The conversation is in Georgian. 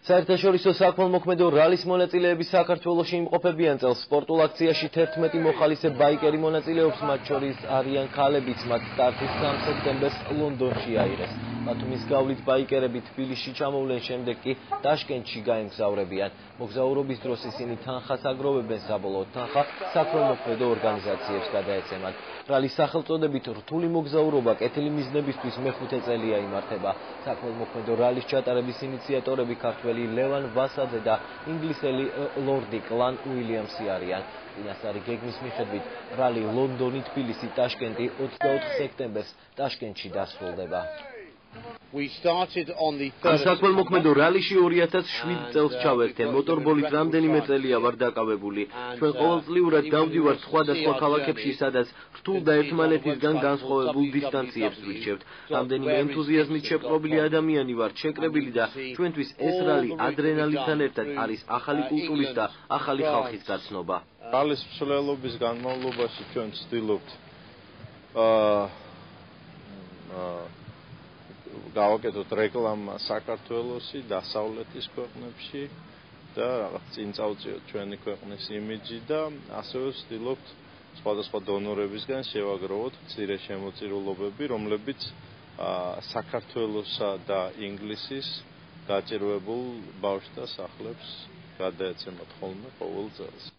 საერთაშორისო საქველმოქმედო რალის მონაწილეები საქართველოში იმყოფებიან წელს სპორტულ აქციაში 11 მოხალისე ბაიკერი მონაწილეობს, მათ შორის არიან ქალებიც, მათ სტარტის 3 სექტემბერს ლონდონში აიღეს. ბათუმის გავლით ბაიკერები თბილისში ჩამოვლენ, შემდეგ კი ტაშკენტში გაემგზავრებიან. მოგზაურობის დროს ისინი თანხას აგროვებენ, საბოლოოდ თანხა საქველმოქმედო ორგანიზაციებს გადაეცემათ. რალის სახელწოდებით რთული მოგზაურობა კეთილი მიზნებისთვის მეხუთე წელია იმართება. საქველმოქმედო რალის ჩატარების ინიციატორები ქართველი ლევან ვასაძე და ინგლისელი ლორდი კლან უილიამსი არიან. წინასწარი გეგმის მიხედვით რალი ლონდონი, თბილისი, ტაშკენტი 24 სექტემბერს ტაშკენტში დასრულდება. საქველმოქმედო რალიში 2007 წელს ჩავერთე. მოტორბოლით რამდენიმე წელია ვარ დაკავებული. ჩვენ ყოველწლიურად დავდივართ სხვადასხვა ქალაქებში, სადაც რთულ და ერთმანეთისგან განსხვავებულ დისტანციებს ვირჩევთ. რამდენიმე ენთუზიაზმით შეპყრობილი ადამიანი ვართ, შეკრებილი და ჩვენთვის ეს რალი ადრენალინთან ერთად არის ახალი კულტურის და ახალი ხალხის გაცნობა. რალის მსვლელობის განმავლობაში ჩვენ ვცდილობთ გავაკეთოთ რეკლამა საქართველოსი, დასავლეთის ქვეყნებში და რაღაც წინ წავწიოთ ჩვენი ქვეყნის იმიჯი და ასევე ვცდილობთ სხვადასხვა დონორებისგან შევაგროვოთ მცირე შემოწირულობები, რომლებიც საქართველოსა და ინგლისის გაჭირვებულ ბავშვთა სახლებს გადაეცემათ ხოლმე ყოველ წელს.